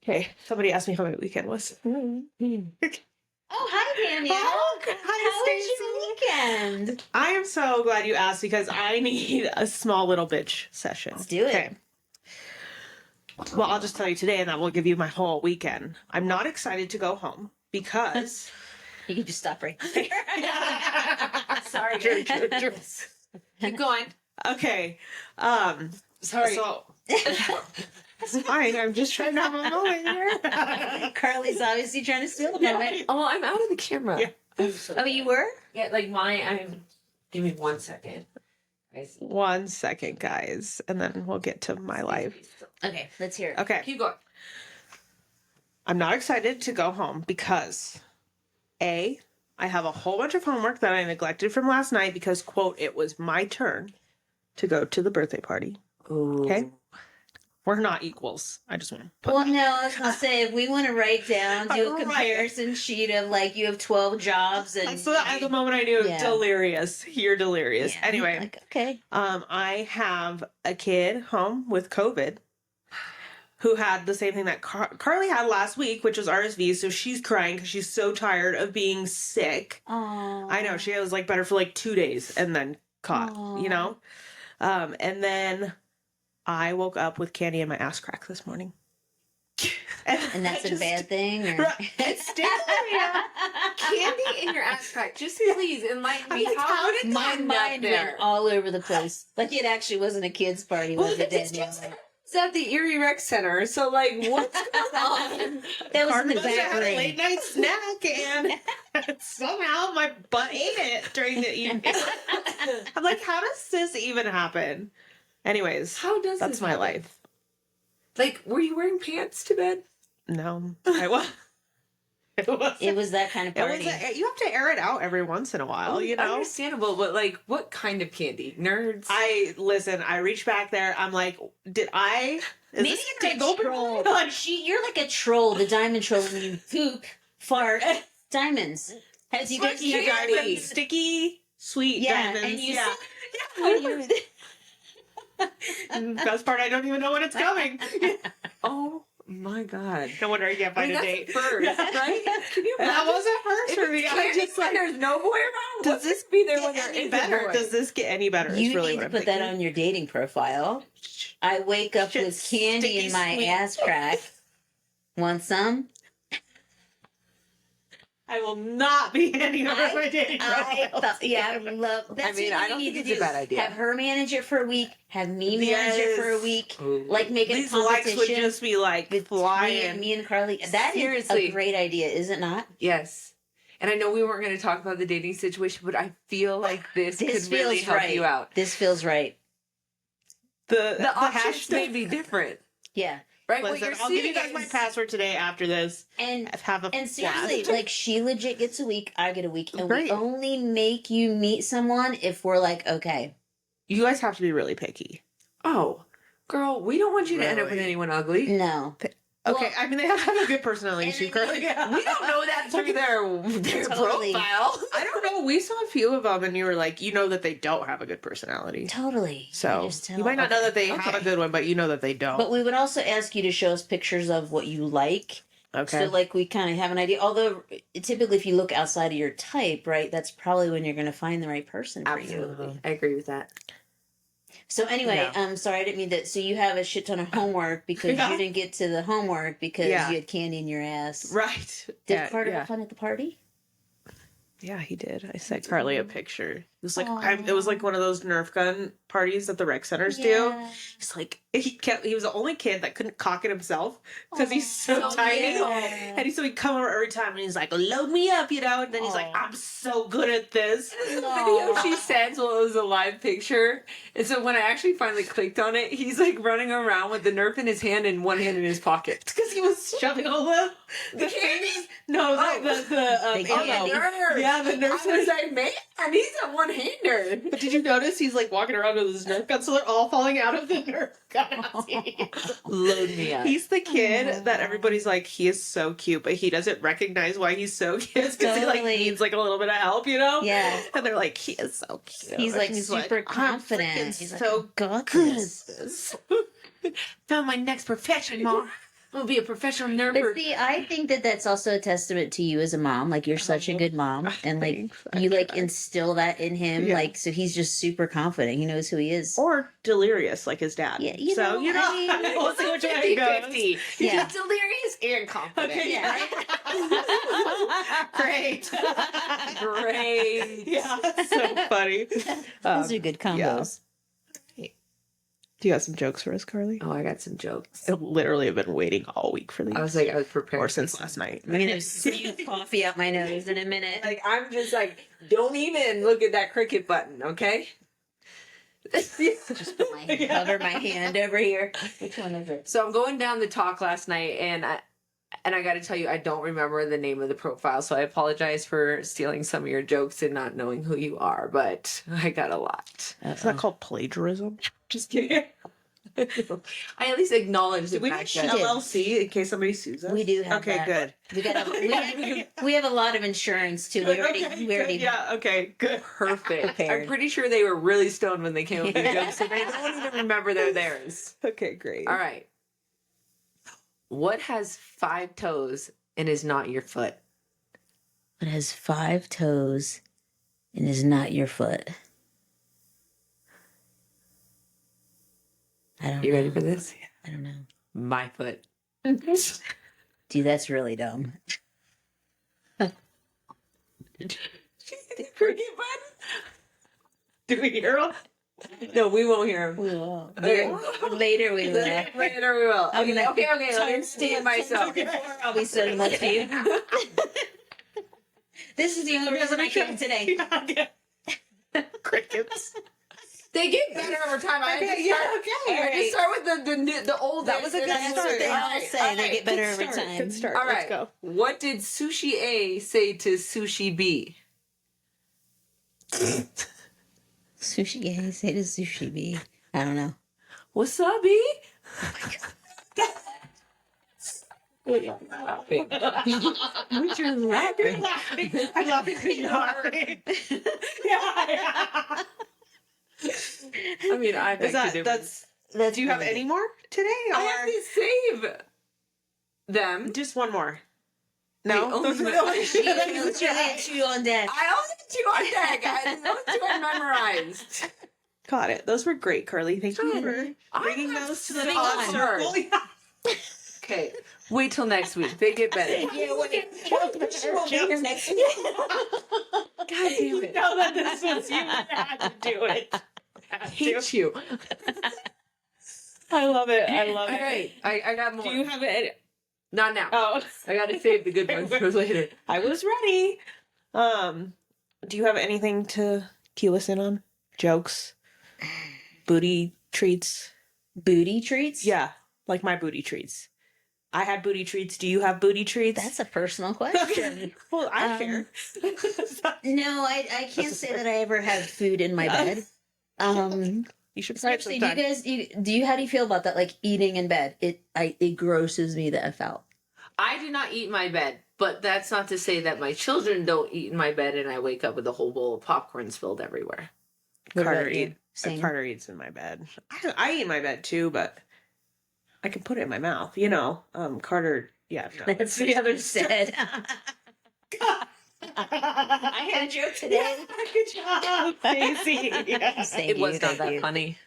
Okay, somebody asked me how my weekend was. Oh, hi, Danielle. Hi, How was your weekend? I am so glad you asked because I need a small little bitch session. Let's do it. Okay. Well, I'll just tell you today, and that will give you my whole weekend. I'm not excited to go home because You can just stop right there. Sorry. True. Keep going. Okay. Sorry. So it's fine. I'm just trying to have a moment here. Carly's obviously trying to steal a moment. Oh, I'm out of the camera. Yeah. I'm so Oh, you were? Yeah, like I'm. Give me 1 second. Guys. 1 second, guys, and then we'll get to my life. Okay, let's hear it. Okay. Keep going. I'm not excited to go home because I have a whole bunch of homework that I neglected from last night because, quote, it was my turn to go to the birthday party. Ooh. Okay? We're not equals. I just want to put Well, no, I was going to say, if we want to write down, do a Right. comparison sheet of like you have 12 jobs and. so at the moment I knew Yeah. delirious. You're delirious. Yeah, Anyway, like, okay. I have a kid home with COVID who had the same thing that Carly had last week, which was RSV. So she's crying because she's so tired of being sick. Oh. I know, she was like better for like 2 days and then caught, you know? And then I woke up with candy in my ass crack this morning. And that's a bad thing? Or? It's still, yeah. Candy in your ass crack. Just please enlighten me. Like, How did My that mind get there? went all over the place. Like it actually wasn't a kid's party, was it, it's Danielle? just- It's at the Erie Rec Center. So, like, what's going on? That was in the Carmen back had a room. late night snack and somehow my butt ate it during the evening. I'm like, how does this even happen? Anyways, How does that's this my happen? life. Like, were you wearing pants to bed? No, I was. It was that kind of party. You have to air it out every once in a while, you know? Understandable, but like, what kind of candy? Nerds? I reached back there. I'm like, is Maybe this you're a Dingleberry? troll. Like, You're like a troll, the diamond troll, when you poop, fart, diamonds. Has you guys Sticky tried candy. sticky, sweet Yeah, diamonds. and you yeah. Best part, I don't even know when it's coming. Oh my god. No wonder I can't find a that's date. first, right? Can you That imagine? wasn't first If for me. it's I candy just when like, there's no boy around, does what's this be there when get there any is a better? boy? Does this get any better? You is really need what to I'm put that thinking. on your dating profile. I wake up Shit, with candy sticky in my sweet. ass crack. Want some? I will not be handing over my dating profile. I love. That's mean, what I you don't need think to it's a do. bad idea. Have her manage it for a week. Have me manage it for a Yes. week. Ooh. Like make it a These likes would competition. just be like with flying. me and Carly. That is Seriously. a great idea, is it not? Yes. And I know we weren't going to talk about the dating situation, but I feel like this This could really feels help right. you out. This feels right. The options hashtag- may be different, Yeah. right? What Listen, you're I'll give you seeing guys my is- password today after this. And Have a seriously, blast. like she legit gets a week, I get a week. And Great. we only make you meet someone if we're like, okay. You guys have to be really picky. Oh, girl, we don't want you to end up with Really? anyone ugly. No. Okay, Well, I mean they have to have a good personality and too, then Carly. We don't know that through their Totally. profile. I don't know. We saw a few of them, and you were like, you know that they don't have a good personality. Totally. So just tell. you might not know that they have Okay. a good one, but you know that they don't. But we would also ask you to show us pictures of what you like. Okay. So, like, we kind of have an idea. Although, typically, if you look outside of your type, right, that's probably when you're going to find the right person for you. Absolutely, I agree with that. So, anyway, Yeah. sorry, I didn't mean that. So, you have a shit ton of homework because Yeah. you didn't get to the homework because Yeah. you had candy in your ass. Right. Did Carter yeah. have fun at the party? Yeah, he did. I sent Carly a picture. It was like Aw. it was like one of those Nerf gun parties that the rec centers do. Yeah. He's like he was the only kid that couldn't cock it himself because he's so Aw. tiny. So And he'd come over every time and he's like, load me up, you know? And then he's like, Aw. I'm so good at this. The Aw. video she sent, well, it was a live picture. And so when I actually finally clicked on it, he's like running around with the Nerf in his hand and one hand in his pocket. Because he was shoving all the things. No, the The ammo. candy. Yeah, the Nerf. I was like, man, he's a one-hander. But did you notice he's like walking around with his Nerf gun, so they're all falling out of the Nerf gun. Load me up. He's the kid that everybody's like, he is so cute, but he doesn't recognize why he's so cute because he like Totally. needs like a little bit of help, you know? Yeah. And they're like, he is so cute. He's like And super "I'm confident. freaking He's so like, got good at this. this. Found my next profession, Mom. I'm gonna be a professional But nerfer. see, I think that that's also a testament to you as a mom. Like you're such a good mom, and like Thanks. I you like try. instill that in him. Yeah. Like so, he's just super confident. He knows who he is. Or delirious like his dad. Yeah, you so know, you know, I mean, we'll see which way it goes. 50-50. Yeah. He's delirious and confident. Okay, Yeah. Great. Great. Yeah, so funny. Those are good combos. Do you have some jokes for us, Carly? Oh, I got some jokes. I literally have been waiting all week for these. I was prepared. or since last night. I'm gonna spew coffee out my nose in a minute. Like I'm just like, don't even look at that cricket button, okay? Just put my cover my hand over here. Which one is it? So I'm going down the talk last night, and I got to tell you, I don't remember the name of the profile, so I apologize for stealing some of your jokes and not knowing who you are, but I got a lot. Is that called plagiarism? Just kidding. I at least acknowledge the Do we fact have that LLC in case somebody sues us? We do have Okay, that. good. We have a lot of insurance too. We already, Okay, we already good. Yeah, okay, good. perfect. Prepared. I'm pretty sure they were really stoned when they came up with the jokes, so they don't even remember they're theirs. Okay, great. All right. What has 5 toes and is not your foot? It has 5 toes and is not your foot. I don't You know. ready for this? I don't know. My foot. Dude, that's really dumb. Cricket button? Do we hear them? No, we won't hear him. We will. Okay. Later we will. Later we will. I'm Okay, gonna okay. Let me stand myself. I'll be sending that to you. This is the only reason I came today. Crickets. They get better over time. I Okay, just yeah, start, okay, I right. just start with the old. That was a good That's start. what they all right, say. They get better over Good start, time. Good start. All right. Let's go. What did Sushi A say to Sushi B? Sushi A, say to Sushi B. I don't know. Wasabi? Which you're laughing. I'm laughing because you're laughing. Yeah. I mean, I beg Is to that differ. that's? Do you have any more today? Or I have to save them. just one more? No. Wait, Those are the oh, only She two that only you has 2 had. and 2 on deck. I only have 2 on deck. Those 2 are memorized. Got it. Those were great, Carly. Thank you Good. for I bringing have those to the so pod much. circle. Yeah. Okay, wait till next week. They get better. Yeah, wait. We'll be here next week. God damn it. Know that this was you that had to do it. I hate you. I love it. I love All it. right, I got more. Do you have it? Not now. Oh, I gotta save the good ones for later. I was ready. Do you have anything to cue us in on? Jokes, booty treats. Booty treats? Yeah, like my booty treats. I had booty treats. Do you have booty treats? That's a personal question. Well, I Um, care. No, I can't say that I ever had food in my bed. You should So try it actually, do you sometime. guys how do you feel about that? Like eating in bed, it grosses me the F out. I do not eat in my bed, but that's not to say that my children don't eat in my bed and I wake up with a whole bowl of popcorn spilled everywhere. What Carter about you? eat. Same. Carter eats in my bed. I eat in my bed too, but I can put it in my mouth. You know, Carter. Yeah, no. That's the other said. I had a joke today. Good job, Daisy. Yes. Thank It you, was not thank that you. funny.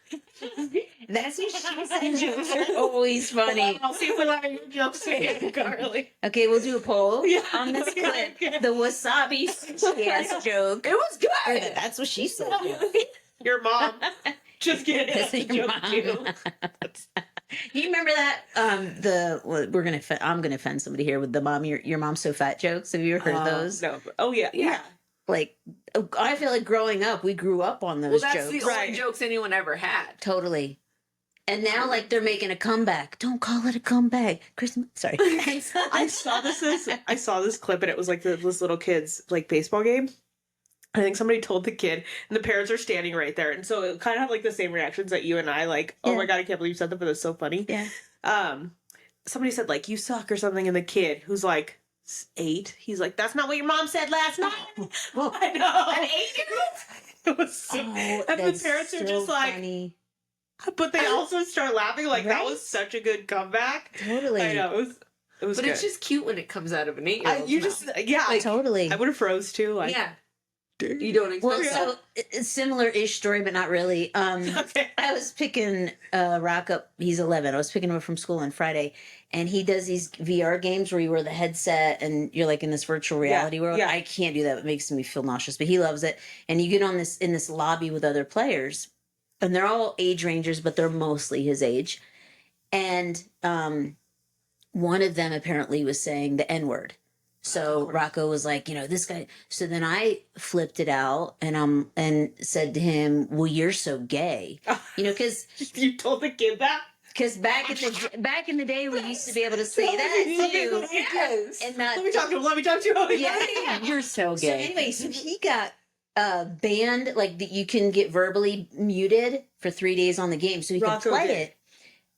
That's what she said. Jokes are always funny. I'll see if we like your jokes again, Carly. Okay, we'll do a poll Yeah. on this clip. Okay. The wasabi ass joke. It was good. That's what she said. Your mom. Just kidding. That's That's a your joke mom. too. You remember that? I'm gonna offend somebody here with the mom. Your mom's so fat jokes. Have you ever heard those? No. Oh yeah. Yeah. Like, I feel like growing up, we grew up on Well, those that's jokes. the Right. only jokes anyone ever had. Totally. And now, like, they're making a comeback. Don't call it a comeback. Christmas. Sorry. I saw this clip and it was like this little kid's like baseball game. I think somebody told the kid and the parents are standing right there. And so it kind of had like the same reactions that you and I like, oh Yeah. my God, I can't believe you said that, but it's so funny. Yeah. Somebody said like, you suck or something. And the kid who's like 8, he's like, that's not what your mom said last night. I know. An 8-year-old? It was so, and the parents are just like, funny. but they also start laughing like that Right? was such a good comeback. Totally. I know it was But good. it's just cute when it comes out of an 8-year-old. you just yeah. Totally. I would have froze too. Like, yeah. dude. You don't expect Well, that. so it's similar-ish story, but not really. Okay. I was picking Rock up. He's 11. I was picking him up from school on Friday, and he does these VR games where you wear the headset and you're like in this virtual reality world. yeah. I can't do that. It makes me feel nauseous, but he loves it. And you get on this in this lobby with other players, and they're all age rangers, but they're mostly his age. And one of them apparently was saying the N word. So Rocco was like, this guy. So then I flipped it out and said to him, "Well, you're so gay," because You told the kid that? back in the day we used to be able to say that too. Yes. And not, Let me talk to him. Let me talk to him. yeah. You're so So anyway, so he got banned. Like you can get verbally muted for 3 days on the game, so he Rocco could play did. it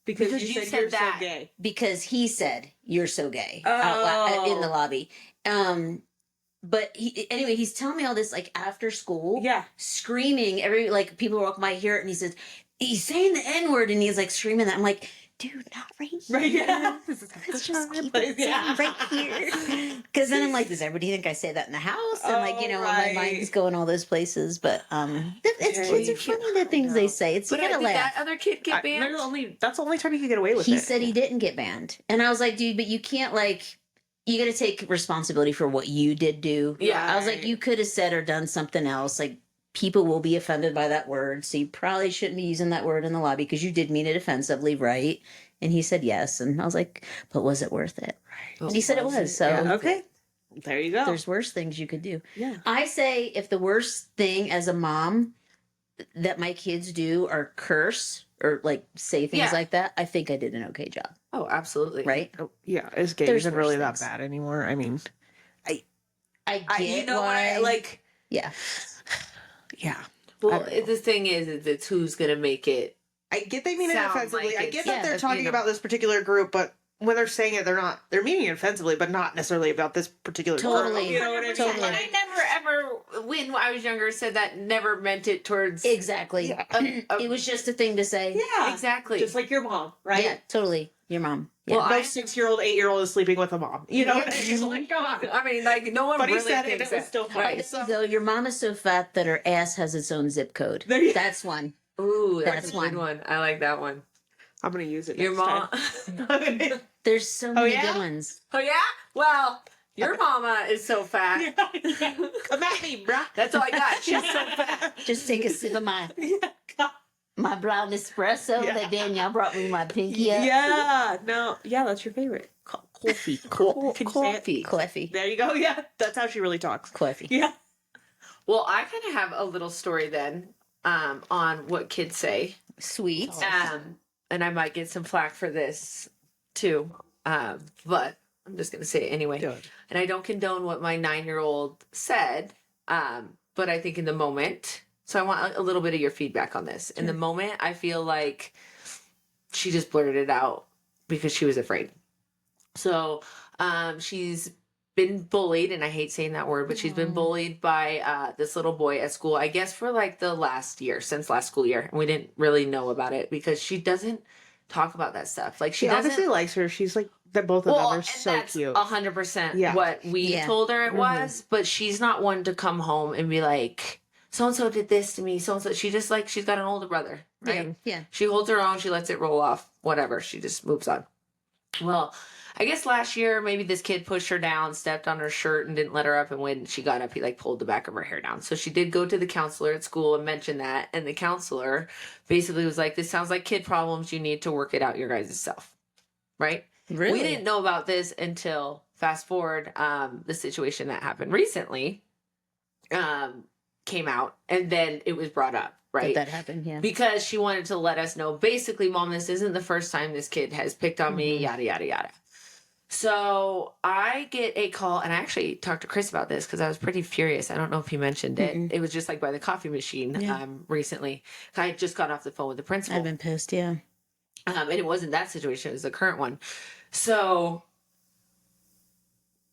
Because Because you you said said you're that. so gay. because he said you're so gay Oh. in the lobby. But anyway, he's telling me all this like after school, Yeah. screaming. People walk by, hear it, and he says he's saying the N word, and he's like screaming that. I'm like, dude, not right here. Right, yeah. Let's just keep Place, it yeah. right here. Because then I'm like, does everybody think I say that in the house? And Oh, my mind's going all those places. But kids are Very funny the things they say. It's But you I gotta think laugh. that other kid get banned. That's the only time you can get away with He it. said he didn't get banned, and I was like, dude, but you can't you got to take responsibility for what you did do. Yeah. I was like, Right. you could have said or done something else. Like, people will be offended by that word. So you probably shouldn't be using that word in the lobby because you did mean it offensively, right? And he said yes. And I was like, but was it worth it? And he said it was. So Yeah, okay. There you go. there's worse things you could do. Yeah. I say if the worst thing as a mom that my kids do are curse or say things Yeah. like that, I think I did an okay job, Oh, absolutely. right? Oh, yeah, is gay There's isn't really worse that things. bad anymore. I mean, I get You know what? why. Like, Yeah. yeah. well, I don't know. the thing is it's who's gonna make it. I get they mean it Sound offensively. like I it's- get that yeah, they're you talking know. about this particular group, but when they're saying it, they're meaning it offensively, but not necessarily about this particular Totally. group. You know what I mean? Totally. And I never ever, when I was younger, said that. Never meant it towards. Exactly. Yeah. It was just a thing to say. Yeah. Exactly. Just like your mom, right? Yeah, totally. Your mom. Yeah. Well, No I- 6-year-old, 8-year-old is sleeping with a mom. You know what I mean? Like, come on. I mean, like no one But he really said it, thinks and it was that. still funny. Right. So your mom is so fat that her ass has its own zip code. There you- That's one. Ooh, that's That's a good one. one. I like that one. I'm gonna use it. Your next mom. time. There's so many yeah? good ones. Oh yeah. Well, your mama is so fat. Come at me, bruh. That's all I got. She's so fat. Just take a sip of my brown espresso Yeah. that Danielle brought me my pinky up. Yeah, no, yeah, that's your favorite. Coffee. Can you say it? Coffee. Coffee. There you go. Yeah, that's how she really talks. Coffee. Yeah. Well, I kind of have a little story then on what kids say. Sweet. And I might get some flack for this too. But I'm just gonna say it anyway. Good. And I don't condone what my 9-year-old said. But I think in the moment, so I want a little bit of your feedback on this. In the moment, I feel like she just blurted it out because she was afraid. So she's been bullied, and I hate saying that word, but she's been bullied by this little boy at school, I guess for like the last year, since last school year. And we didn't really know about it because she doesn't talk about that stuff. Like She she doesn't. obviously likes her. She's like that. Both of them are so cute. 100% Yeah. what we Yeah. told her it was, but she's not one to come home and be like, so and so did this to me, so and so. She just like, she's got an older brother, right? Yeah. She holds her own, she lets it roll off, whatever. She just moves on. Well, I guess last year maybe this kid pushed her down, stepped on her shirt, and didn't let her up. And when she got up, he like pulled the back of her hair down. So she did go to the counselor at school and mention that. And the counselor basically was like, "This sounds like kid problems. You need to work it out your guys' self." Right? Really? We didn't know about this until fast forward, the situation that happened recently came out, and then it was brought up. Right. That happened. Yeah. Because she wanted to let us know, basically, Mom, this isn't the first time this kid has picked on me, yada, yada, yada. So I get a call, and I actually talked to Chris about this because I was pretty furious. I don't know if he mentioned it. Mm-mm. It was just like by the coffee machine Yeah. recently. I had just got off the phone with the principal. I've been pissed. Yeah. And it wasn't that situation, it was the current one. So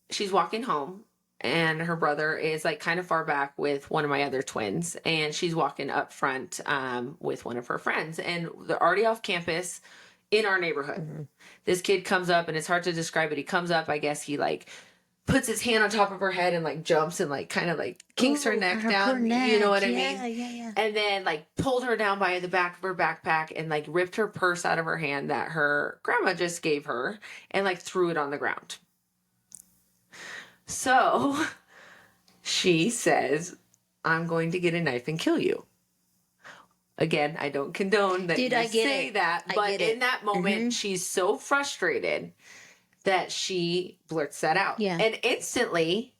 she's walking home, and her brother is like kind of far back with one of my other twins, and she's walking up front with one of her friends, and they're already off campus in our neighborhood. This kid comes up, and it's hard to describe it. He comes up, I guess he like puts his hand on top of her head and like jumps and like kind of like kinks her neck down. You know what I mean? Yeah. And then like pulled her down by the back of her backpack and like ripped her purse out of her hand that her grandma just gave her and like threw it on the ground. So she says, I'm going to get a knife and kill you. Again, I don't condone that Dude, you I get say it. that, I but get it. in that moment, she's so frustrated that she blurts that out. Yeah. And instantly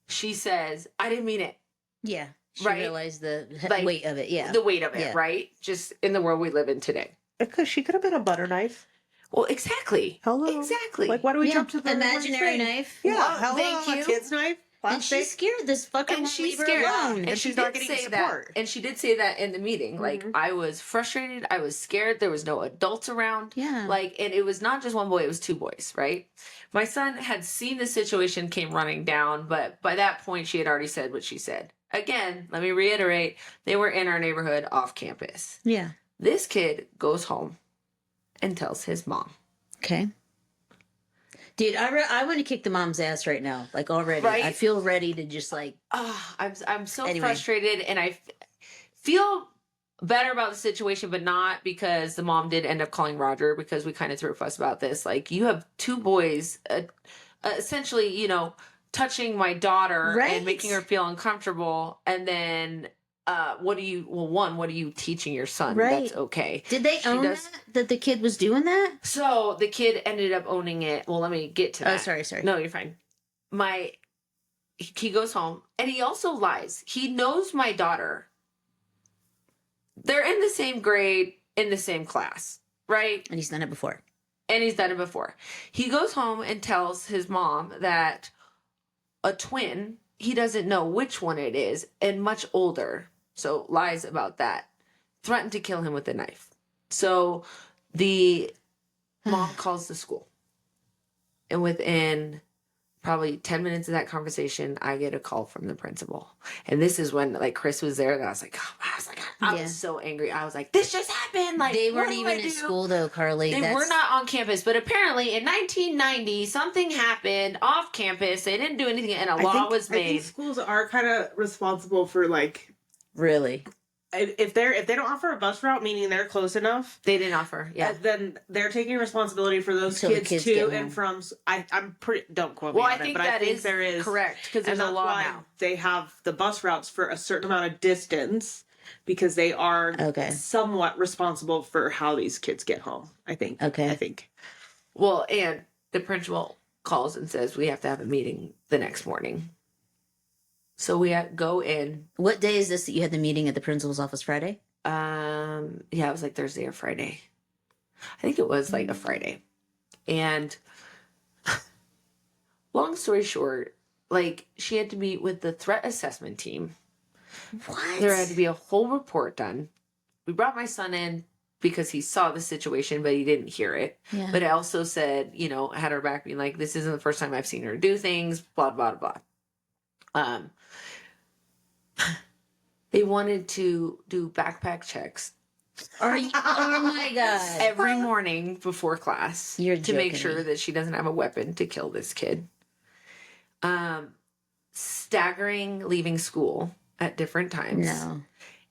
she says, I didn't mean it. Yeah. She Right. realized the Like, weight of it. Yeah. The weight of it, Yeah. right? Just in the world we live in today. Because she could have been a butter knife. Well, exactly. Hello. Exactly. Like, why do we Yeah. jump to the imaginary thing? knife. Yeah, Well, hello, thank a you. kid's knife. And she's Plastic. scared. This fucker And won't she's leave her scared. alone. And And she's she not did getting say support. that. And she did say that in the meeting. Like, I was frustrated. I was scared. There was no adults around. Yeah. Like, and it was not just one boy, it was two boys, right? My son had seen the situation, came running down, but by that point, she had already said what she said. Again, let me reiterate, they were in our neighborhood off campus. Yeah. This kid goes home and tells his mom. Okay. Dude, I want to kick the mom's ass right now. Like already. Right? I feel ready to just like, I'm so Anyway. frustrated, and I feel better about the situation, but not because the mom did end up calling Roger, because we kind of threw a fuss about this. Like, you have two boys, essentially, you know, touching my daughter Right. and making her feel uncomfortable, and then what are you teaching your son? Right. That's okay. did they She own does- that the kid was doing that? So the kid ended up owning it. Well, let me get to that. Oh, sorry. No, you're fine. He goes home, and he also lies. He knows my daughter. They're in the same grade, in the same class, right? And he's done it before. And he's done it before. He goes home and tells his mom that a twin, he doesn't know which one it is, and much older, so lies about that, threatened to kill him with a knife. So the mom calls the school. And within probably 10 minutes of that conversation, I get a call from the principal. And this is when like Chris was there, and I was like, I Yeah. was so angry. I was like, this just happened. Like, They what weren't do even I in do? school though, Carly. They were not on campus, but apparently in 1990, something happened off campus. They didn't do anything, and a law was I think made. schools are kind of responsible for like Really. If they don't offer a bus route, meaning they're close enough, They didn't offer. Yeah. then they're taking responsibility for those Until the kids kids to get and home. from. I'm pretty. Don't quote Well, me I on think it, but that I think is there is correct, because there's and a that's law why now. they have the bus routes for a certain amount of distance, because they are Okay. somewhat responsible for how these kids get home. I think. Okay. I think. Well, and the principal calls and says we have to have a meeting the next morning. So we go in. What day is this that you had the meeting at the principal's office? Friday? Yeah, it was like Thursday or Friday. I think it was like a Friday. And long story short, like, she had to meet with the threat assessment team. What? There had to be a whole report done. We brought my son in because he saw the situation, but he didn't hear it. Yeah. But I also said, you know, had her back being like, this isn't the first time I've seen her do things, blah, blah, blah. They wanted to do backpack checks Are you? Oh my god. every morning before class You're to make joking sure me. that she doesn't have a weapon to kill this kid. Staggering leaving school at different times. No.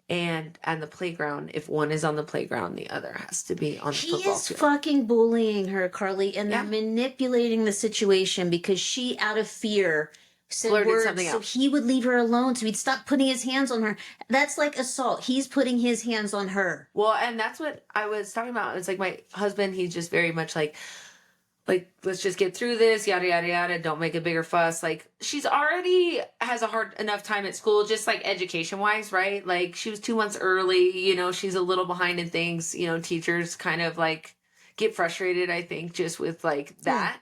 And on the playground, if one is on the playground, the other has to be on the He football is field. fucking bullying her, Carly, and Yeah. they're manipulating the situation because she, out of fear, said Blurted words something so out. he would leave her alone, so he'd stop putting his hands on her. That's like assault. He's putting his hands on her. Well, and that's what I was talking about. It's like my husband, he's just very much like, let's just get through this, yada, yada, yada. Don't make a bigger fuss. Like, she's already has a hard enough time at school, just like education wise, right? Like, she was 2 months early, you know, she's a little behind in things, you know, teachers kind of like get frustrated, I think, just with like that.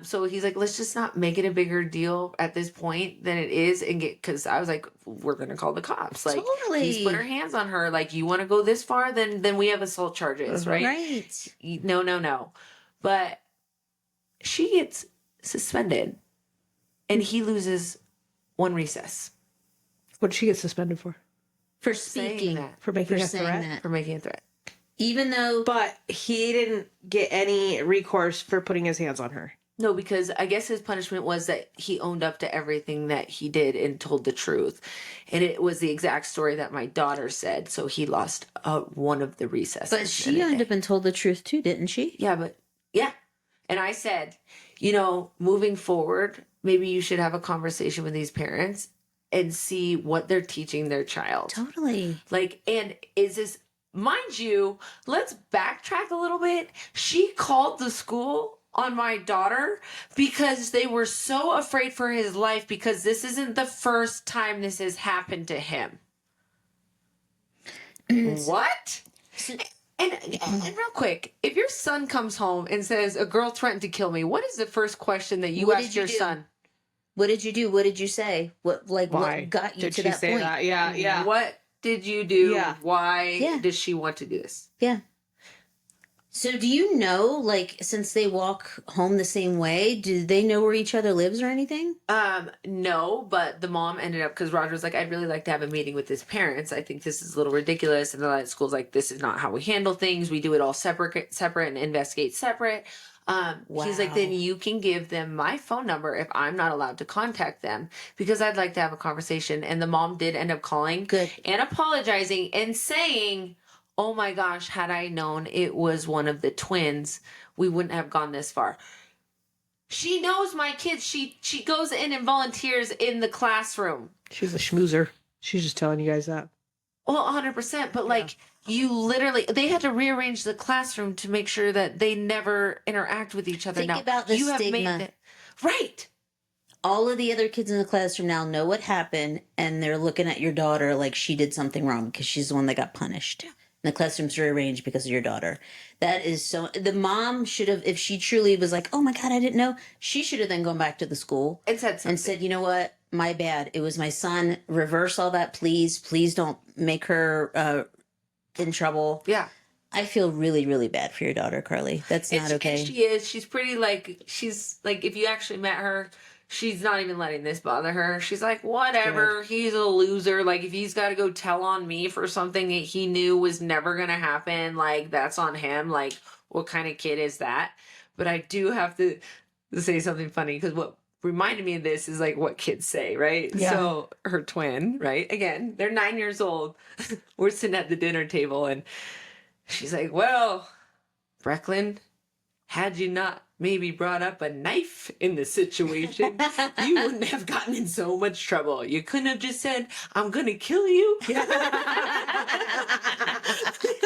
So he's like, let's just not make it a bigger deal at this point than it is, and because I was like, we're gonna call the cops. Like, Totally. he's put her hands on her. Like, you want to go this far, then we have assault charges, right? Right. No. But she gets suspended and he loses one recess What did she get suspended for? For saying speaking, that, For making for a saying threat? that, for making a threat. even though But he didn't get any recourse for putting his hands on her. No, because I guess his punishment was that he owned up to everything that he did and told the truth. And it was the exact story that my daughter said. So he lost one of the recesses. but she owned up and told the truth too, didn't she? Yeah, but yeah. And I said, moving forward, maybe you should have a conversation with these parents and see what they're teaching their child. Totally. Like, and is this, mind you, let's backtrack a little bit. She called the school on my daughter because they were so afraid for his life because this isn't the first time this has happened to him. What? And real quick, if your son comes home and says a girl threatened to kill me, what is the first question that you What ask did you your do? son? What did you do? What did you say? What Why what got you did to she that say point? that? Yeah, yeah. What did you do? Yeah. Why Yeah. does she want to do this? Yeah. So do you know, like, since they walk home the same way, do they know where each other lives or anything? No, but the mom ended up because Roger was like, I'd really like to have a meeting with his parents. I think this is a little ridiculous. And the school's like, this is not how we handle things. We do it all separate and investigate separate. He's like, then Wow. you can give them my phone number if I'm not allowed to contact them because I'd like to have a conversation. And the mom did end up calling Good. and apologizing and saying, oh my gosh, had I known it was one of the twins, we wouldn't have gone this far. She knows my kids. She goes in and volunteers in the classroom. She's a schmoozer. She's just telling you guys that. Well, 100%. But like, you literally, they had to rearrange the classroom to make sure that they never interact with each other. Think now, about the you have stigma. made it right. All of the other kids in the classroom now know what happened, and they're looking at your daughter like she did something wrong because she's the one that got punished. And the classroom's rearranged because of your daughter. That is so. The mom should have, if she truly was like, "Oh my God, I didn't know," she should have then gone back to the school It said something. and said, "You know what? My bad. It was my son. Reverse all that, please. Please don't make her in trouble." Yeah. I feel really, really bad for your daughter, Carly. That's not And okay. she is. She's pretty she's like, if you actually met her, she's not even letting this bother her. She's like, whatever, he's a loser. Like, if he's got to go tell on me for something that he knew was never going to happen, like, that's on him. Like, what kind of kid is that? But I do have to say something funny because what reminded me of this is like what kids say, right? Yeah. So her twin, right? Again, they're 9 years old. We're sitting at the dinner table and she's like, well, Brecklin, had you not maybe brought up a knife in the situation, you wouldn't have gotten in so much trouble. You couldn't have just said, I'm going to kill you.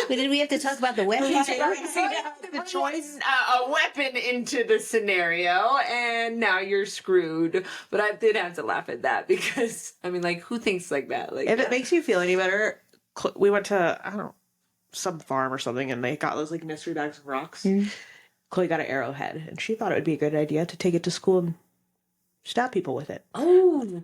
But did we have to talk about the weapons? The choice a weapon into the scenario, and now you're screwed. But I did have to laugh at that because, I mean, like, who thinks like that? Like, If it makes you feel any better, we went to, I don't know, some farm or something, and they got those like mystery bags of rocks. Chloe got an arrowhead, and she thought it would be a good idea to take it to school and stab people with it. oh,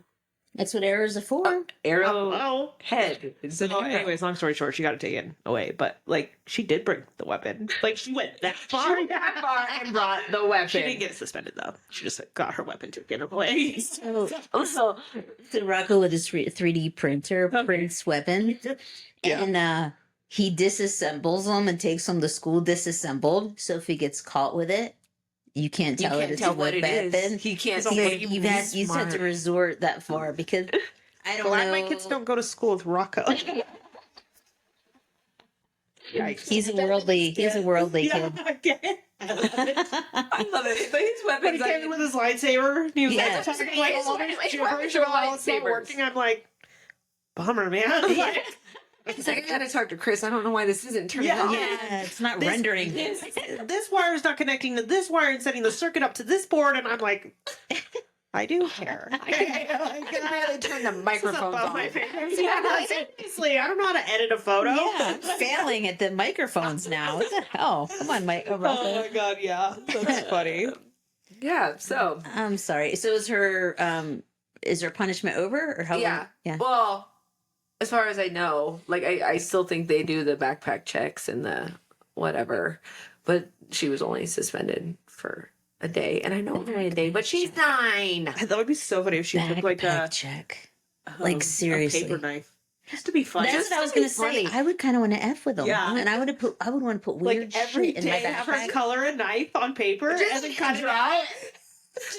That's what arrows are for. arrow head. So, anyways, long story short, she got it taken away. But like, she did bring the weapon. Like, she went that far. She went that far and brought the weapon. She didn't get suspended though. She just got her weapon taken away. So, Also, so Rocco with his 3D printer prints weapons, Yeah. and he disassembles them and takes them to school disassembled. So if he gets caught with it, you can't you tell can't it's tell a what it weapon. is. He can't He's say like, you've had to resort that far because I don't Glad know. my kids don't go to school with Rocco. Yikes. He's a worldly. He's a worldly Yeah, kid. I get it. I love it. I love it. But his When weapons, he came in with his lightsaber, and he was Yeah. like, talking like all this His gibberish weapons are about how it's not lightsabers. working. I'm like, bummer, man. Like, he's like, I gotta talk to Chris. I don't know why this isn't turning Yeah. on. Yeah, it's not This- rendering. this wire is not connecting to this wire and setting the circuit up to this board, and I'm like, I do care. I can barely turn the microphones on. Yeah, seriously, I don't know how to edit a photo. Yeah, failing at the microphones now. What the hell? Come on, Mike. Oh my god, yeah, that's funny. Yeah, so I'm sorry. So is her punishment over or how? yeah. Yeah. Well, as far as I know, like I still think they do the backpack checks and the whatever, but she was only suspended for a day, and I know it's only a day, but she's 9. That would be so funny if she took like Backpack a check. um, Like, seriously. a paper knife just to be funny. That's Just what I was to be gonna say. funny. I would kind of want to f with them. Yeah. And I would want to put weird like every shit in my day have her backpack. color a knife on paper and then cut it out.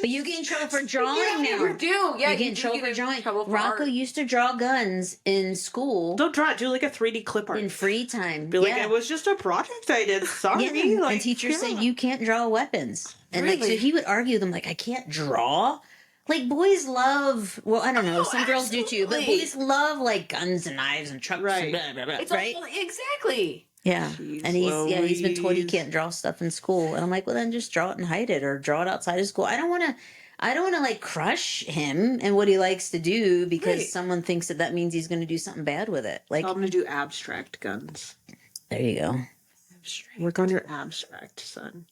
But you get in trouble for drawing Yeah, now. you do. Yeah, you get in do trouble get for in drawing. trouble for Rocco art. used to draw guns in school Don't draw it. Do like a 3D clip art. in free time. Be like, yeah. it was just a project I did. Sorry. Yeah, Like, and teachers said yeah. you can't draw weapons, and like so Really? he would argue with them like I can't draw. Like boys love, well I don't know, Oh, some girls do too, but absolutely. boys love like guns and knives and trucks Right. and blah, blah, blah, It's right? all, exactly. Yeah, Jeez and he's been told he Louise. can't draw stuff in school, and I'm like, well then just draw it and hide it, or draw it outside of school. I don't want to like crush him and what he likes to do because Right. someone thinks that means he's going to do something bad with it. Like I'm gonna do abstract guns. there you go. Work on your abstract, son.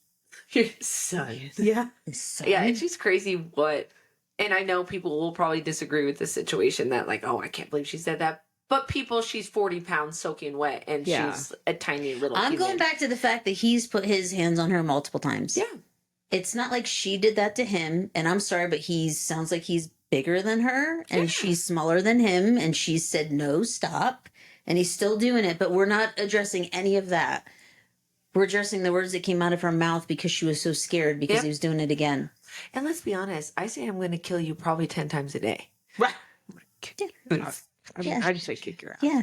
Your son. Yeah. So, Yeah, it's just crazy what, and I know people will probably disagree with this situation that like, oh, I can't believe she said that. But she's 40 pounds soaking wet, and Yeah. she's a tiny little. I'm human. going back to the fact that he's put his hands on her multiple times. Yeah. It's not like she did that to him, and I'm sorry, but he sounds like he's bigger than her, and Yeah. she's smaller than him, and she said no, stop, and he's still doing it. But we're not addressing any of that. We're addressing the words that came out of her mouth because she was so scared because Yep. he was doing it again. And let's be honest, I say I'm going to kill you probably 10 times a day. Right. I mean, Yeah. I just say kick your ass. Yeah.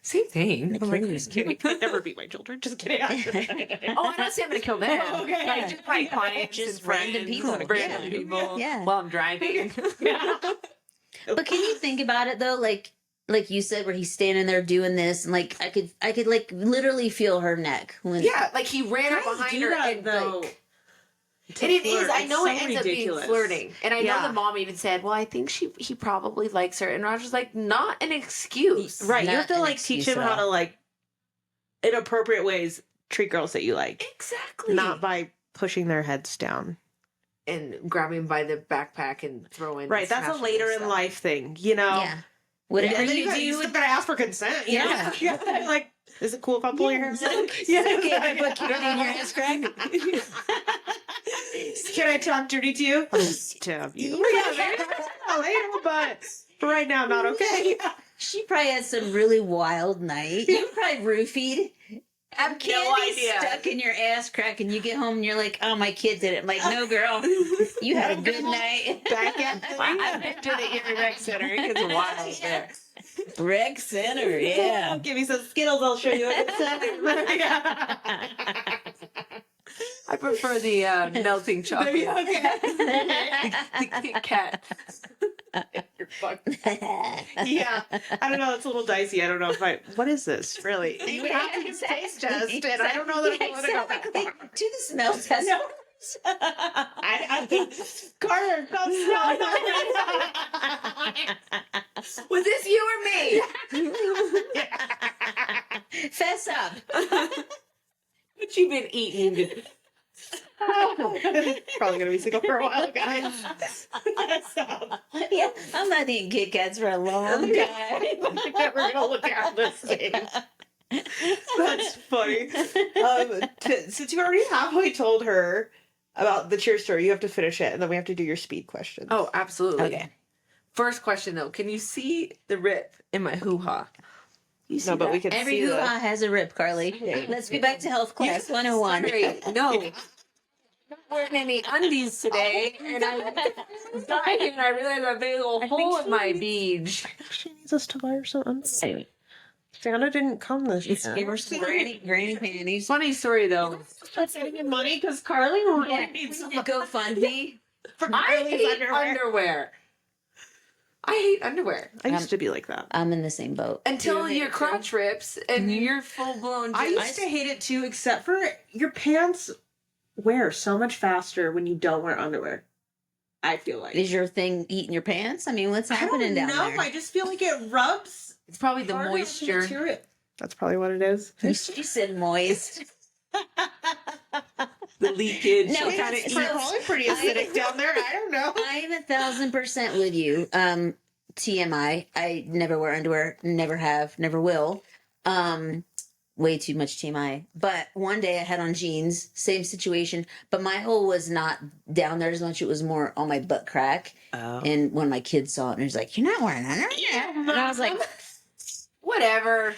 Same thing. I'm like, Just kidding. I'd never beat my children. Just kidding. Oh, I don't say I'm going to kill them. Okay. Like, just my clients, Just and random friends, people. random Yeah. people. Yeah. While I'm driving. But can you think about it though, like you said, where he's standing there doing this, and like I could like literally feel her neck when Yeah, like he ran up Guys behind do her that, and though. like. To And it is. flirt. I It's know so it ends ridiculous. up being flirting. And I know Yeah. the mom even said, well, I think he probably likes her. And Roger's like, not an excuse. Right. You Not have to an like teach excuse him at how to all. like in appropriate ways treat girls that you like. Exactly. Not by pushing their heads down. and grabbing by the backpack and throwing. Right. That's a later in life thing, you know? yeah. Whatever And then you you do, still gotta ask for consent, you Yeah. know? Yeah. Like, is it cool if I pull your hair? Is it okay if I put candy in your ass crack? Can I talk dirty to you? I'll stab you. Yeah, later, but for right now, not okay. She probably had some really wild night. You probably roofied. I have no Candy idea. stuck in your ass crack, and you get home and you're like, "Oh, my kid did it." I'm like, no, girl, you had a good night. Back at I've been to the Erie Rec Center. It gets wild there. Rec Center, yeah. Give me some Skittles, I'll show you what it's I prefer the melting chocolate. The Kit Kat. You're fucked. Yeah. I don't know, it's a little dicey. I don't know if what is this, really? You would have to do a taste test, and I don't know that I'm going to go that far. Do the smell test. No. I think Carter, come smell. Was this you or me? Fess up. What you been eating? Probably gonna be single for a while, guys. Yeah, I'm not eating Kit Kats for a long time. I'm never gonna look at this thing. That's funny. Since you already halfway told her about the cheer story, you have to finish it, and then we have to do your speed questions. Oh, absolutely. Okay. First question though, can you see the rip in my hoo ha? You see no, but that? we can Every see hoo-ha has a rip, Carly. Let's go back to health class 101. Sorry, no. I'm not wearing any undies today, and I got here and I realized I have a big old hole in my beach. She needs us to buy her some undies. Santa didn't come this year. Give her some granny panties. Funny story though. Start saving money because Carly will Yeah. need some GoFundMe. for I Carly's hate underwear. underwear. I hate underwear. I used to be like that. I'm in the same boat. Until Do your it. crotch rips and you're full blown. I used to hate it too, except for your pants wear so much faster when you don't wear underwear. I feel like. Is your thing eating your pants? I mean, what's happening down there? I just feel like it rubs. It's probably the harder on moisture. material. That's probably what it is. She said moist. The leakage. No, it kinda it's eats. Probably pretty acidic down there. I don't know. I'm 1,000% with you. TMI. I never wear underwear. Never have. Never will. way too much TMI. But one day I had on jeans, same situation, but my hole was not down there as much. It was more on my butt crack. Oh. And one of my kids saw it and he was like, "You're not wearing underwear." And I was like, Whatever.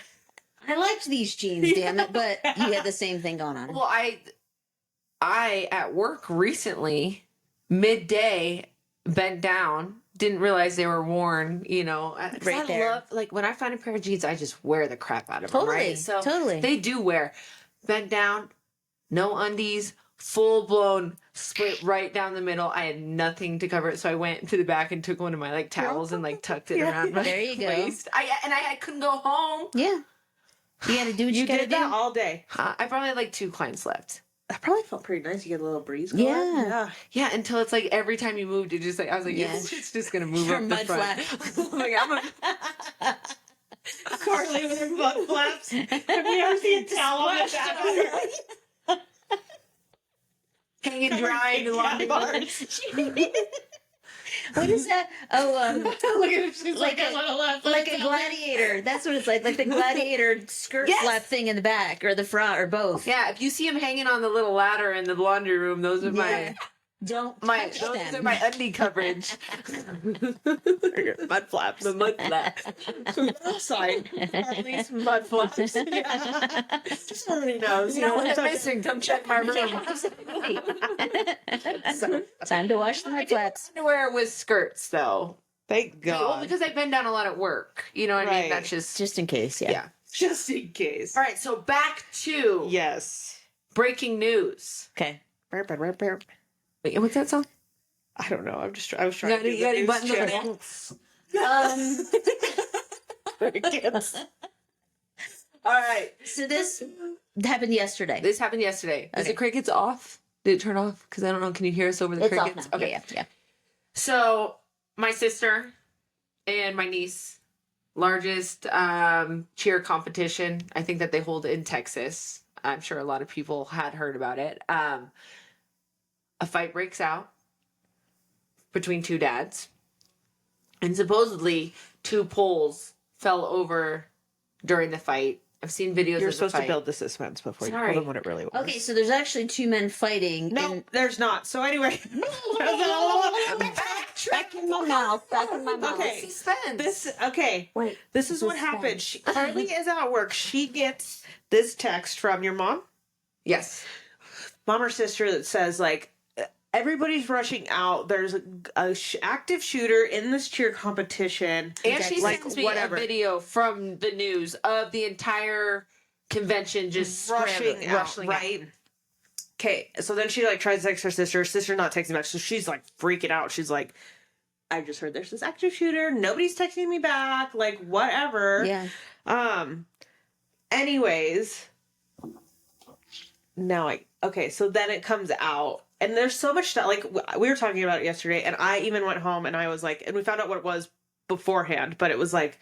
I liked these jeans, damn it. But you had the same thing going on. Well, I at work recently, midday, bent down, didn't realize they were worn, you know. 'Cause Right I there. love, like, when I find a pair of jeans, I just wear the crap out of them, Totally, right? So totally. they do wear bent down, no undies, full blown split right down the middle. I had nothing to cover it, so I went to the back and took one of my like towels and like tucked it around my There you go. waist. I couldn't go home. Yeah. You got to do what you, You got to did do. that all day. I probably had like 2 clients left. That probably felt pretty nice. You get a little breeze going. Yeah. Yeah, until it's like every time you moved, it just like I was like, Yeah. it's just gonna move Your up the mud front. Like I'm a, Carly with her butt flaps. Have you ever seen a towel on the back of her? hanging dry in the laundry bars. What is that? Oh, Look at her. She's like like, a- a little left. like a gladiator. That's what it's like the gladiator skirt Yes. flap thing in the back or the front or both. Yeah, if you see him hanging on the little ladder in the laundry room, those are Yeah. Don't my touch those them. are my undie coverage. Mud flaps. The mud flaps. Outside. At least mud flaps. Yeah. Just already knows. You know what it's I'm okay. missing? Come check my room. Time to wash the I mud did flaps. underwear with skirts though. Thank Well, God. because I bend down a lot at work. You know what I mean? Right. That's just Just in case, yeah. yeah. Just in case. All right, so back to Yes. breaking news. Okay. Burp, burp, burp. Wait, what's that song? I don't know. I was trying to do You got any the buttons news on channel. All right. So this happened yesterday. This happened yesterday. Is Okay. the crickets off? Did it turn off? Because I don't know. Can you hear us over the It's off crickets? now. Okay. Yeah. So my sister and my niece, largest cheer competition. I think that they hold in Texas. I'm sure a lot of people had heard about it. A fight breaks out between 2 dads, and supposedly 2 poles fell over during the fight. I've seen videos. You're of the supposed to fight. build the suspense before you Sorry. tell them what it really was. Okay, so there's actually 2 men fighting. No, and- there's not. So anyway, back in my mouth. Back in my mouth. Okay. Suspense. Wait. This is what happened. Carly is at work. She gets this text from your mom, Yes. mom or sister, that says like, everybody's rushing out. There's a active shooter in this cheer competition. And she Like, sends me whatever. a video from the news of the entire convention just rushing out, out. right? Okay, so then she like tries to text her sister. Her sister not texting back, so she's like freaking out. She's like, "I just heard there's this active shooter. Nobody's texting me back. Like whatever." Yeah. Anyways, okay. So then it comes out, and there's so much stuff. Like we were talking about it yesterday, and I even went home and I was like, and we found out what it was beforehand, but it was like.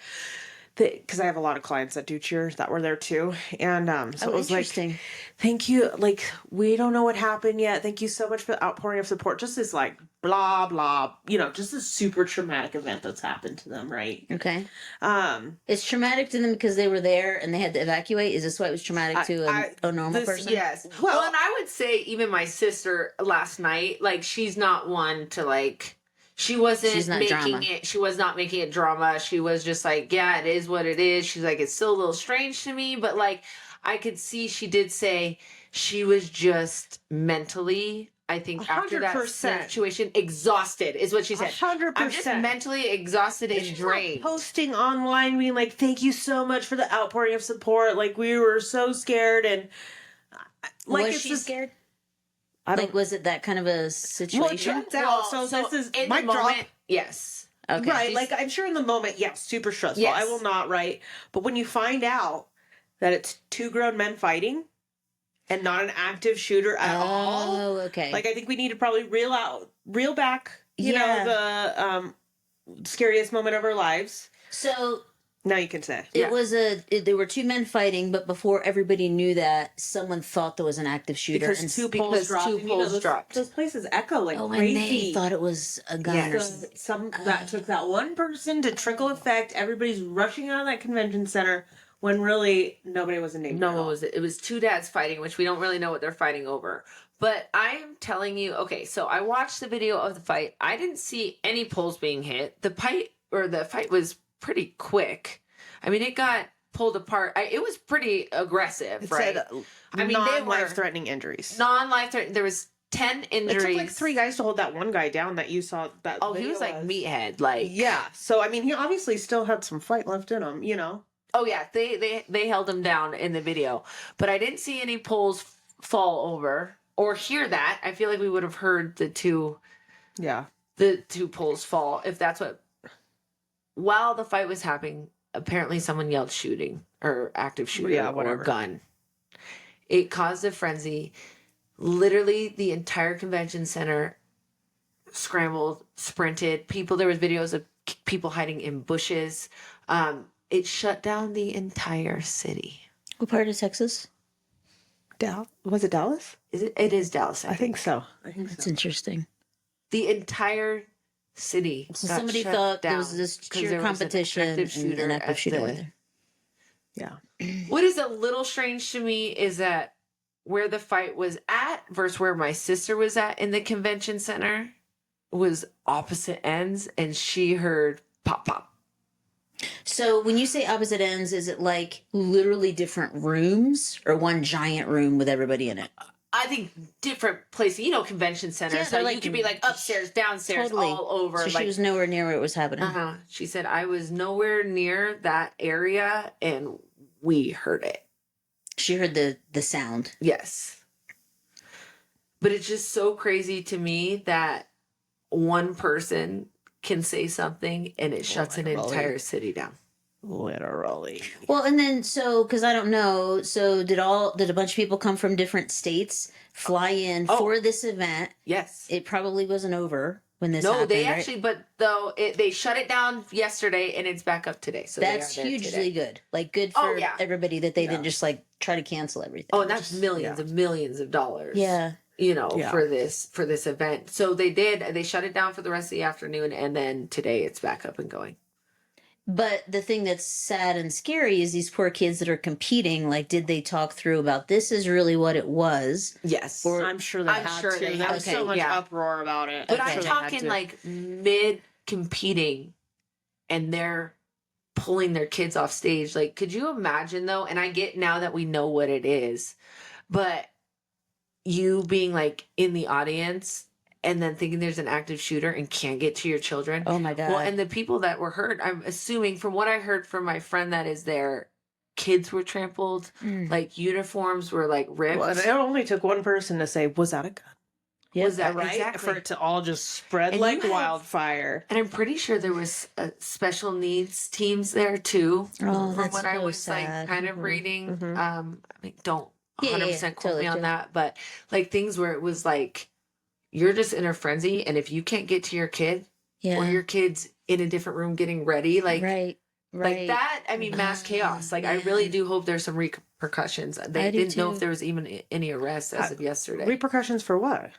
Because I have a lot of clients that do cheer that were there too, and so Oh, it was like, interesting. thank you. Like, we don't know what happened yet. Thank you so much for the outpouring of support. Just this, like, blah, blah, just this super traumatic event that's happened to them, right? Okay. Um, It's traumatic to them because they were there and they had to evacuate. Is this why it was traumatic to a normal person? Yes. Well, Well, and I would say even my sister last night, like she's not one to like. She wasn't She's not making drama. it. She was not making it drama. She was just like, yeah, it is what it is. She's like, it's still a little strange to me, but like, I could see she did say she was just mentally. I think after that 100%. situation, exhausted is what she said. 100%. I'm just mentally exhausted and she's not drained. posting online being like, thank you so much for the outpouring of support. Like, we were so scared. And, like, was it's she just, scared? I don't Like, was it that kind of a Well, it situation? turns out, so this is in my the moment, drop. yes. Okay. Right, like I'm sure in the moment, yes, super stressful. Yes. I will not, right? But when you find out that it's 2 grown men fighting and not an active shooter at all, Oh, okay. like I think we need to probably reel back, Yeah. the scariest moment of our lives. so Now you can say. Yeah. there were 2 men fighting, but before everybody knew that, someone thought there was an active shooter. Because and 2 because poles dropped. 2 and, poles those, dropped. Those places echo like and crazy. they thought it was a gun or So something. that took that one person to trickle effect. Everybody's rushing out of that convention center. when really nobody was in danger. No at one all. was. It was two dads fighting, which we don't really know what they're fighting over. But I'm telling you, okay, so I watched the video of the fight. I didn't see any poles being hit. The fight was pretty quick. I mean, it got pulled apart. It was pretty aggressive, It right? said I mean, they were non-life-threatening injuries. non-life threatening. There was 10 It injuries. took like 3 guys to hold that one guy down that you saw. That Oh, he video was like meathead, like Yeah. So I mean, he obviously still had some fight left in him. You know. Oh yeah, they held him down in the video, but I didn't see any poles fall over or hear that. I feel like we would have heard the two Yeah. poles fall if that's what. While the fight was happening, apparently someone yelled shooting or active shooter Yeah, or whatever. gun. It caused a frenzy. Literally, the entire convention center scrambled, sprinted. There was videos of people hiding in bushes. It shut down the entire city. What part of Texas? Was it Dallas? It is Dallas. I think so. I think That's interesting. the entire city. So got somebody shut thought there down was this 'cause cheer there was an competition active and an active at shooter the- went there. Yeah. What is a little strange to me is that where the fight was at versus where my sister was at in the convention center was opposite ends, and she heard pop pop. So when you say opposite ends, is it like literally different rooms or one giant room with everybody in it? I think different places, convention centers. Yeah, so they're you could be like upstairs, downstairs, Totally. all over. So like, she was nowhere near where it was happening. She said, I was nowhere near that area and we heard it. She heard the sound. Yes. But it's just so crazy to me that one person can say something and it shuts an literally. entire city down. Literally. Well, and then because I don't know, so did a bunch of people come from different states fly in Oh. for this event? Yes. It probably wasn't over when this No, happened. they right? actually, but though they shut it down yesterday and it's back up today. So That's they are there hugely today. good. Like good Oh, for yeah. everybody that they didn't just like try to cancel everything. Oh, and that's millions and millions of dollars. Yeah. Yeah. For this event. So they shut it down for the rest of the afternoon and then today it's back up and going. But the thing that's sad and scary is these poor kids that are competing. Like, did they talk through about this is really what it was? Yes. I'm sure they I'm had sure to. they There had was to, so much yeah. uproar about it. But I'm I'm sure they had talking to. like mid competing and they're pulling their kids off stage. Like, could you imagine though? And I get now that we know what it is, but you being like in the audience and then thinking there's an active shooter and can't get to your children. Oh my God. Well, and the people that were hurt, I'm assuming from what I heard from my friend that is there, kids were trampled, Mm. like uniforms were like ripped. Well, and it only took one person to say, "Was that a gun?" Yep. Was that Right? exactly? For it to all just spread And like you have- wildfire. And I'm pretty sure there was special needs teams there too. Oh, from that's what I so was sad. like kind of reading. Mhm. I mean, don't Yeah, 100% quote totally, me on totally. that, but like things where it was like you're just in a frenzy, and if you can't get to your kid Yeah. or your kid's in a different room getting ready, like right. like that. I mean, mass chaos. Like I really do hope there's some repercussions. They I do didn't know too. if there was even any arrests as of yesterday. Repercussions for what?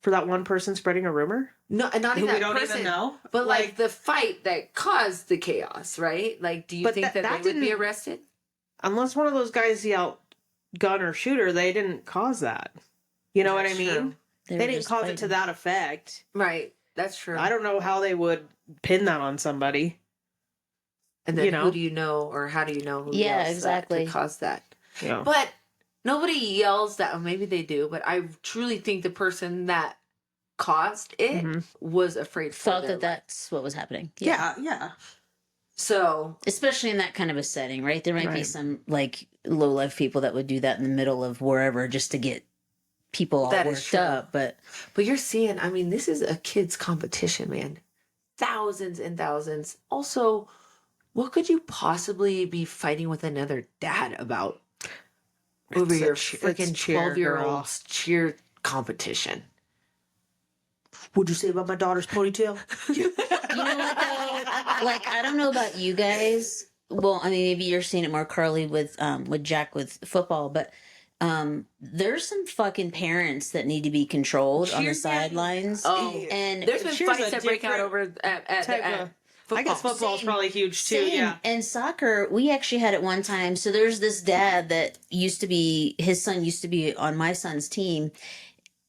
For that one person spreading a rumor? No, and not Who even we that don't person. even know? But like the fight that caused the chaos, right? Like, do you But think that that they would be didn't- arrested? Unless one of those guys yelled gun or shooter, they didn't cause that. You know what I That's mean? true. They were didn't just cause it fighting. to that effect. Right. That's true. I don't know how they would pin that on somebody. And then you know. who do you know, or how do you know who Yeah, yells exactly. that to cause that? Yeah. But nobody yells that. Or maybe they do. But I truly think the person that caused it Mhm. was afraid for Thought their that life. that's what was happening. Yeah. So Especially in that kind of a setting, right? There might be Right. some like low life people that would do that in the middle of wherever just to get people all That is worked true. up. But But you're seeing, I mean, this is a kids' competition, man. Thousands and thousands. Also, what could you possibly be fighting with another dad about over It's a your cheer- freaking it's cheer, 12-year-old's cheer competition? What'd you say about my daughter's ponytail? you know what though? Like I don't know about you guys. Well, I mean maybe you're seeing it more Carly with Jack with football, but there's some fucking parents that need to be controlled on the Cheers, yeah. sidelines. Oh, And there's been Cheers fights a that break out different over at type of- I guess football's Same. probably huge too. Same. Yeah. And soccer, we actually had it one time. So there's this dad that used to be, his son used to be on my son's team.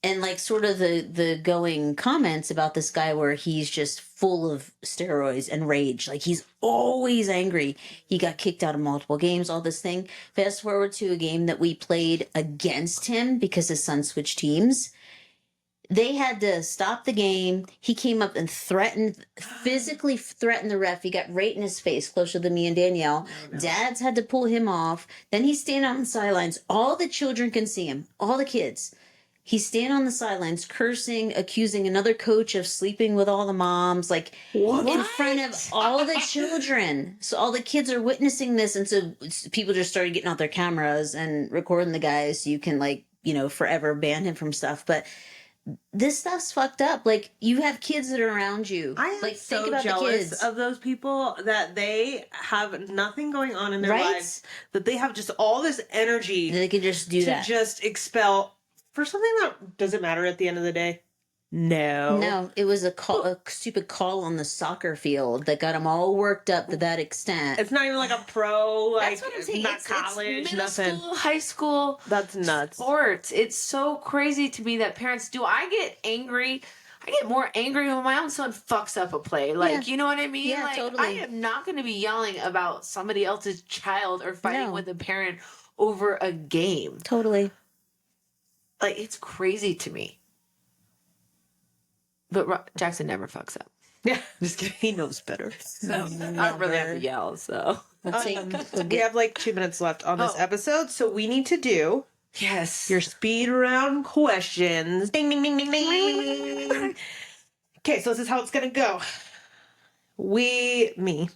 And like sort of the going comments about this guy where he's just full of steroids and rage. Like he's always angry. He got kicked out of multiple games, all this thing. Fast forward to a game that we played against him because his son switched teams. They had to stop the game. He came up and physically threatened the ref. He got right in his face, closer than me and Danielle. Dads had to pull him off. Then he's standing on the sidelines. All the children can see him, all the kids. He's standing on the sidelines, cursing, accusing another coach of sleeping with all the moms, like in front of all the children. So all the kids are witnessing this. And so people just started getting out their cameras and recording the guy so you can, like, you know, forever ban him from stuff. But this stuff's fucked up. Like, you have kids that are around you. I am like, so think about the jealous kids. of those people that they have nothing going on in their Right? lives, that they have just all this energy They could just do to that. just expel for something that doesn't matter at the end of the day. No, it was a stupid call on the soccer field that got them all worked up to that extent. It's not even like a pro, like That's what I'm saying. not It's college, middle nothing. school, high school That's nuts. sports. It's so crazy to me that parents do. I get angry. I get more angry when my own son fucks up a play. Like, Yeah. you know what I mean? Yeah, like, totally. I am not going to be yelling about somebody else's child or fighting No. with a parent over a game. Totally. Like, it's crazy to me. But Jackson never fucks up. Yeah, just kidding. He knows better. So I don't really have to yell. So Let's take, We have like 2 minutes left on this Oh. episode, so we need to do yes, your speed round questions. Ding, ding, ding, ding, ding. Okay, so this is how it's gonna go. Me,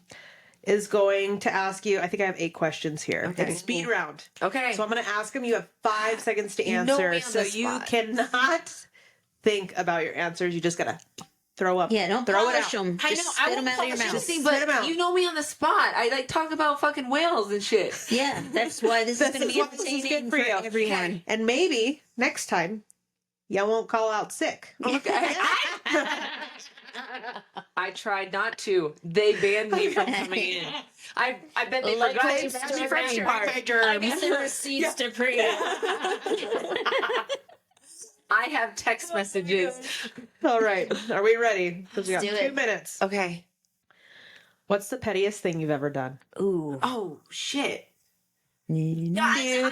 is going to ask you. I think I have 8 questions here. Okay. It's a speed round. okay. So I'm going to ask them. You have 5 seconds to You know answer. me on So the you spot. cannot think about your answers. You just gotta throw up. yeah, don't throw it polish out. them. I know. Just I spit won't them out of your polish mouth. anything, Spit 'em but out. you know me on the spot. I like talk about fucking whales and shit. Yeah, that's why this is This going to is be what this is entertaining good for for you. everyone. And maybe next time, you won't call out sick. Okay. I tried not to. They banned me from coming in. I bet they Like forgot my to ban me from story. your My germs. The receipts to prove. I have text messages. All right. Are we ready? Because we got Let's do 2 it. minutes. Okay. What's the pettiest thing you've ever done? Ooh. Oh shit. Name I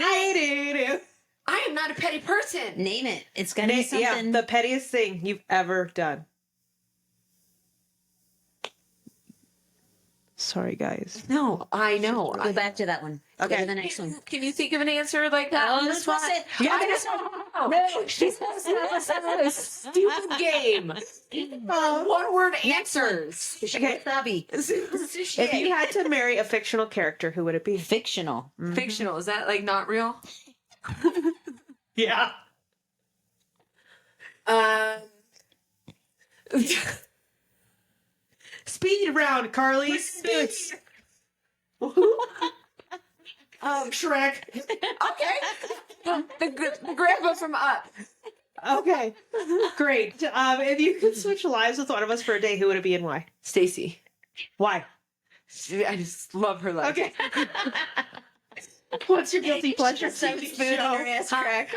am not a petty person. it. It's got to be Yeah, something. the pettiest thing you've ever done. Sorry, guys. No, I know. Go back to that one. Go Okay. to the next one. Can you think of an answer like that on the that's what spot? I said. Yeah, I know. No, she's a stupid game. One word answers. Okay. Wasabi. If you had to marry a fictional character, who would it be? Fictional. Fictional, is that like not real? Yeah. Speed round, Carly. Spoots. Shrek. Okay. The grandpa from Up. Okay. Great. If you could switch lives with one of us for a day, who would it be and why? Stacy. Why? I just love her life. Okay. What's your guilty pleasure? Some TV food in show? her ass crack.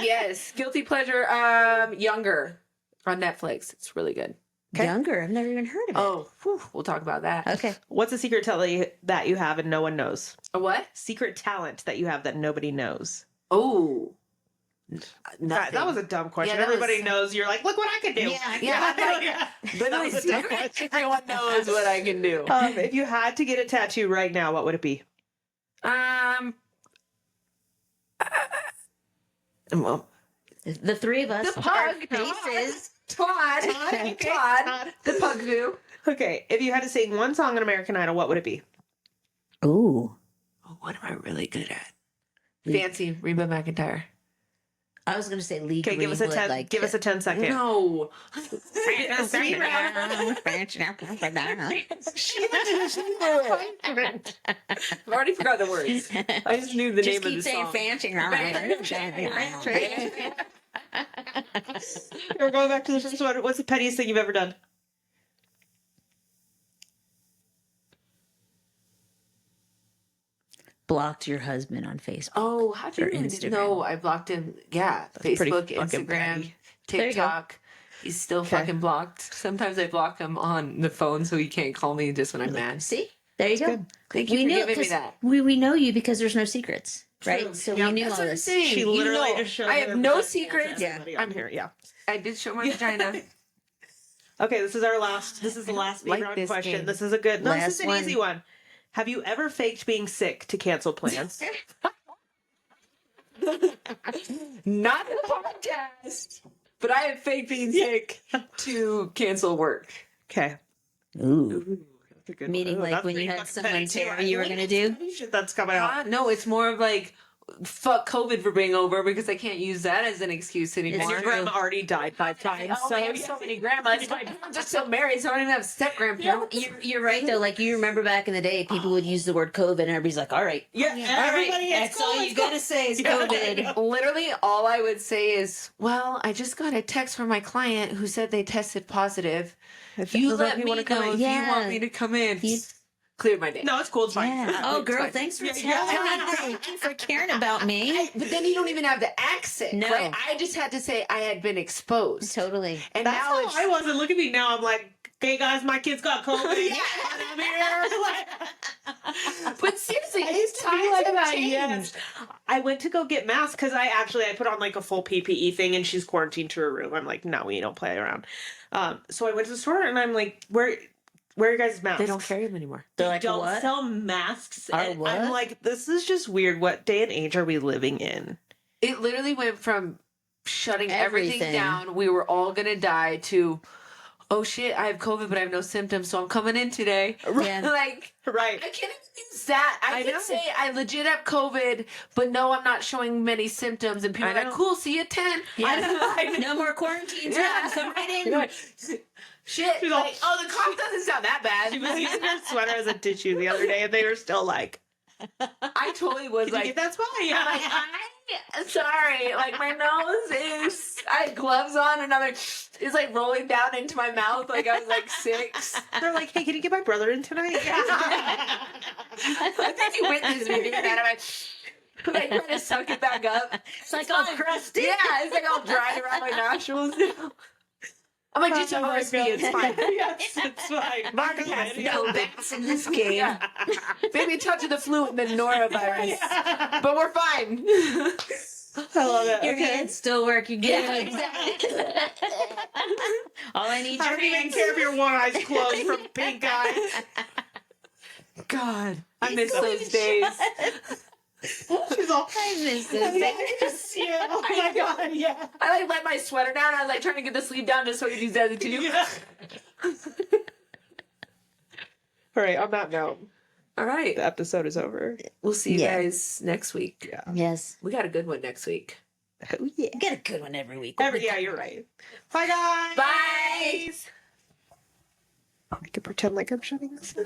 Yes. Guilty pleasure. Younger on Netflix. It's really good. Okay. Younger. I've never even heard of it. Oh, whew, we'll talk about that. Okay. What's a secret talent that you have and no one knows? A what? Secret talent that you have that nobody knows. Oh. That was a dumb question. Yeah, that Everybody was- knows. You're like, look what I can do. Yeah. Yeah. Literally, That was a dumb question. everyone knows what I can do. If you had to get a tattoo right now, what would it be? Well, The three of us. The pug. Our faces. Todd. Okay. Todd. The pug view. Okay, if you had to sing one song on American Idol, what would it be? Ooh. Oh, what am I really good at? Fancy Reba McEntire. I was gonna say Lee Okay, give us a Greenwood, 10. like Give us a 10 second. No. Speed round. I've already forgot the words. I just knew the Just name keep of the saying song. fancy. We're going back to the first one. What's the pettiest thing you've ever done? blocked your husband on Facebook. Oh, how do Or you Instagram. know? I blocked him. Yeah, pretty Facebook, fucking Instagram, petty. There you go. TikTok. He's still fucking blocked. Sometimes I block him on the phone so he can't call me just when I'm mad. See, there you go. good. Thank you for knew giving me 'cause that. we know you because there's no secrets, True. right? So Yeah, we knew That's all what I'm this. saying. She You literally know, just showed I her have no vagina to secrets. everybody I'm here. Yeah. I did show my vagina. Okay, this is our last. This is the last like speed round this question. game. This is a good. No, Last this is an one. easy one. Have you ever faked being sick to cancel plans? Not in the podcast. But I have fake being sick to cancel work. Okay. Ooh. That's a good Meaning one. like That's when you pretty had fucking someone petty, tell too. you were gonna do. Shit that's coming out. No, it's more of like, fuck COVID for being over because I can't use that as an excuse And anymore. your grandma already died 5 times. Oh, So I have so many grandmas. My parents are still married, so I don't even have step grandparents. You're right though. Like you remember back in the day, people would use the word COVID, and everybody's like, "All right, yeah, all right, everybody has that's all you gotta say is Yeah. COVID." Literally, all I would say is, "Well, I just got a text from my client who said they tested positive. You let me know if you want me to come in." You- Cleared my day. No, it's cool. It's fine. Yeah. Oh, It's girl, fine. thanks for Yeah, telling yeah. me. Thank you for caring about me. But then you don't even have the accent, No. right? I just had to say I had been exposed. Totally. And That's now how it's I was. And look at me now. I'm like, okay, guys, my kids got COVID. Yeah. I'm here. But seriously, I used to be times like have that. changed. Yes. I went to go get masks because I put on like a full PPE thing, and she's quarantined to her room. I'm like, no, we don't play around. So I went to the store, and I'm like, where are you guys' masks? They don't carry them anymore. They're like, don't what? sell masks. Are And what? I'm like, this is just weird. What day and age are we living in? It literally went from shutting everything Everything. down, we were all gonna die, to, oh shit, I have COVID, but I have no symptoms, so I'm coming in today. Yeah. Like, Right. I can't even use that. I I can know. say I legit have COVID, but no, I'm not showing many symptoms. And people I are like, know. cool, see you at 10. Yeah. No more quarantine time. Come right in. Shit. She's all- Like, oh, the cough doesn't sound that bad. She was using her sweater as a tissue the other day, and they were still like, I totally was "Did like, you get that spot?" I'm Yeah. like, I'm sorry. Like, my nose is, I had gloves on, and I'm like, it's like rolling down into my mouth like I was like 6. They're like, "Hey, can you get my brother in tonight?" I think you witnessed me doing that. I'm like trying to suck it back up. It's like all crusty. Yeah, it's like all dry around my nostrils. I'm like, just Oh my arrest me, God. it's fine. Yes, it's fine. Mark has Yeah. No bats in this game. Yeah. Maybe a touch of the flu and then norovirus. Yeah. But we're fine. I love it. Your Okay. hands still work. You get Yeah, it. exactly. All I need I your don't even hands. care if your one eye's closed from pink eye. God, I miss those days. She's all, I miss "I this. miss you." Oh my God, yeah. I like let my sweater down. I was like trying to get the sleeve down just so I could use that as a too. Yeah. All right, on that note, All right. the episode is over. We'll see you Yeah. guys next week. Yeah. Yes. We got a good one next week. Oh, yeah. Get a good one every week. Yeah, you're right. Bye, guys. Bye. I can pretend like I'm shutting this down.